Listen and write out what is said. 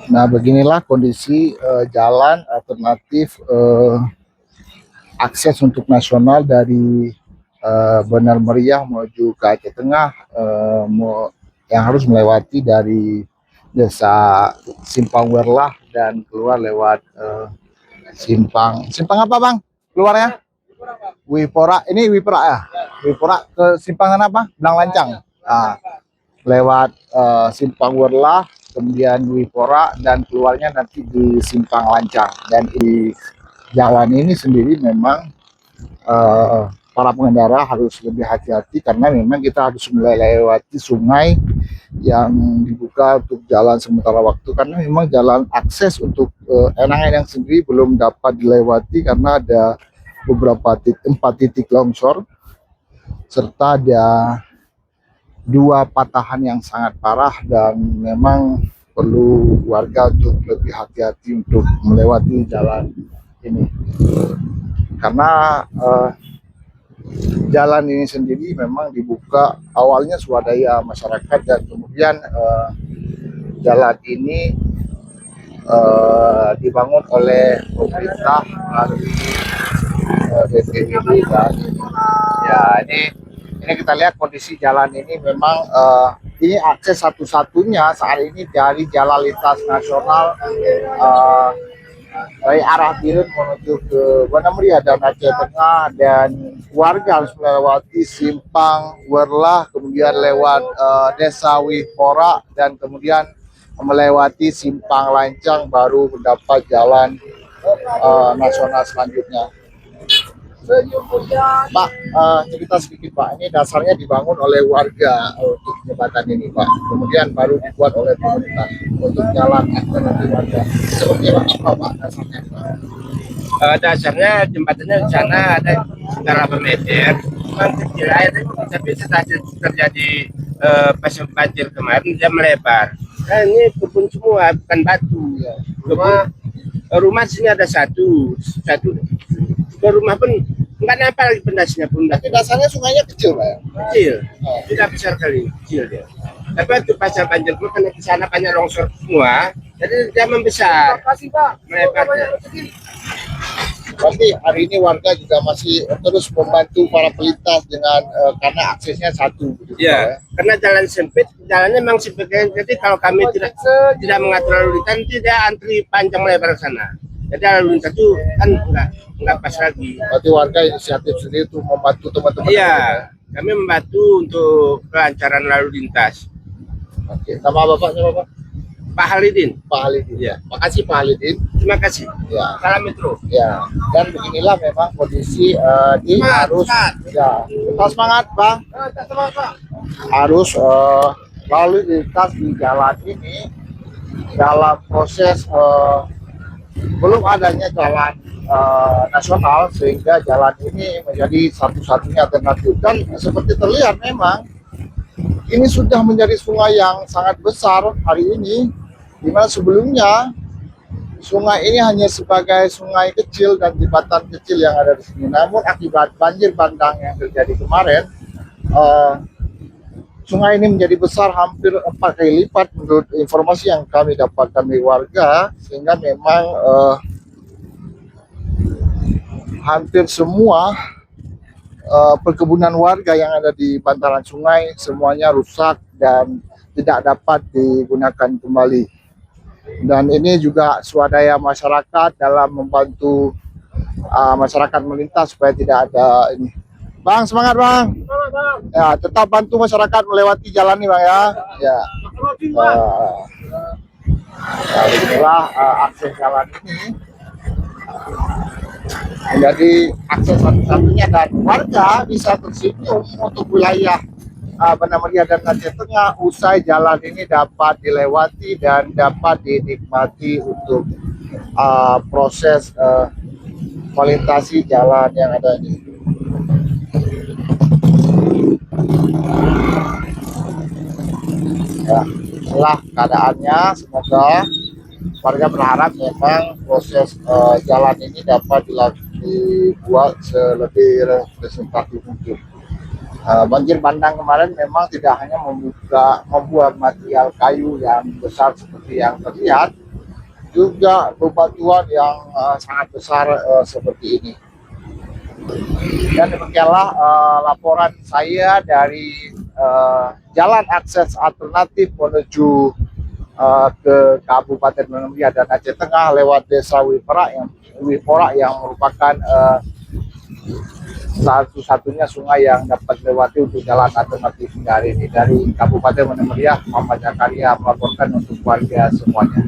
Nah, beginilah kondisi jalan alternatif akses untuk nasional dari Benar Meriah menuju ke Aceh Tengah, yang harus melewati dari desa Simpang Werlah dan keluar lewat Simpang Simpang apa bang? Keluarnya? Wipora. Ini Wipora ya? Wipora ke Simpangan apa? Belang Lancang. Nah, lewat Simpang Werlah, kemudian Wipora, dan keluarnya nanti di Simpang Lancang. Dan di jalan ini sendiri memang para pengendara harus lebih hati-hati karena memang kita harus melewati sungai yang dibuka untuk jalan sementara waktu, karena memang jalan akses untuk Enang-Enang sendiri belum dapat dilewati karena ada beberapa 4 titik longsor serta ada 2 patahan yang sangat parah, dan memang perlu warga untuk lebih hati-hati untuk melewati jalan ini karena jalan ini sendiri memang dibuka awalnya swadaya masyarakat, dan kemudian jalan ini dibangun oleh pemerintah melalui BPBD. Dan ya ini kita lihat kondisi jalan ini memang ini akses satu-satunya saat ini dari jalan lintas nasional dari arah Birun menuju ke Benar Meriah dan Aceh Tengah, dan warga harus melewati Simpang Werlah, kemudian lewat Desa Wipora, dan kemudian melewati Simpang Lancang baru mendapat jalan nasional selanjutnya. Pak, cerita sedikit Pak, ini dasarnya dibangun oleh warga untuk jembatan ini Pak, kemudian baru dibuat oleh pemerintah untuk jalan alternatif warga. Seperti apa Pak dasarnya? Dasarnya jembatannya di sana ada sekitar 8 meter, memang kecil air, tapi setelah terjadi pasang banjir kemarin dia melebar. Nah, ini kebun semua, bukan batu. Kebun, rumah sini ada satu ke rumah pun nggak nampak lagi pendasinya pun. Tapi dasarnya sungainya kecil Pak ya? Kecil, tidak besar kali, kecil dia. Tapi waktu pasang banjir itu karena di sana banyak longsor semua, jadi dia membesar. Makasih Pak. Melebarnya. Berarti hari ini warga juga masih terus membantu para pelintas dengan karena aksesnya satu. Ya, karena jalan sempit, jalannya memang sempit. Jadi kalau kami tidak mengatur lalu lintas, tidak antri panjang lebar sana. Jadi lalu lintas itu kan nggak pas lagi. Berarti warga inisiatif sendiri untuk membantu teman-teman. Iya, kami membantu untuk kelancaran lalu lintas. Oke, nama bapaknya Bapak? Pak Halidin. Pak Halidin. Ya. Makasih Pak Halidin. Terima kasih. Ya. Salam Metro. Ya. Dan beginilah memang kondisi di arus. Ya. Kita semangat Bang. Arus lalu lintas di jalan ini dalam proses belum adanya jalan nasional, sehingga jalan ini menjadi satu-satunya alternatif. Dan seperti terlihat memang ini sudah menjadi sungai yang sangat besar hari ini, di mana sebelumnya sungai ini hanya sebagai sungai kecil dan jembatan kecil yang ada di sini. Namun akibat banjir bandang yang terjadi kemarin, sungai ini menjadi besar hampir 4 kali lipat menurut informasi yang kami dapatkan dari warga, sehingga memang hampir semua perkebunan warga yang ada di bantaran sungai semuanya rusak dan tidak dapat digunakan kembali. Dan ini juga swadaya masyarakat dalam membantu masyarakat melintas supaya tidak ada ini. Bang, semangat Bang. Ya, tetap bantu masyarakat melewati jalan ini Bang ya. Ya. Inilah akses jalan ini menjadi akses satu-satunya, dan warga bisa tersenyum untuk wilayah Benar Meriah dan Aceh Tengah usai jalan ini dapat dilewati dan dapat dinikmati untuk proses melintasi jalan yang ada ini. Ya, inilah keadaannya. Semoga warga berharap memang proses jalan ini dapat dibuat selebih representatif mungkin. Banjir bandang kemarin memang tidak hanya membuat material kayu yang besar seperti yang terlihat, juga bebatuan yang sangat besar seperti ini. Dan demikianlah laporan saya dari jalan akses alternatif menuju ke Kabupaten Muria dan Aceh Tengah lewat Desa Wipora yang merupakan satu-satunya sungai yang dapat dilewati untuk jalan alternatif hari ini. Dari Kabupaten Muria, Muhammad Zakaria melaporkan untuk warga semuanya.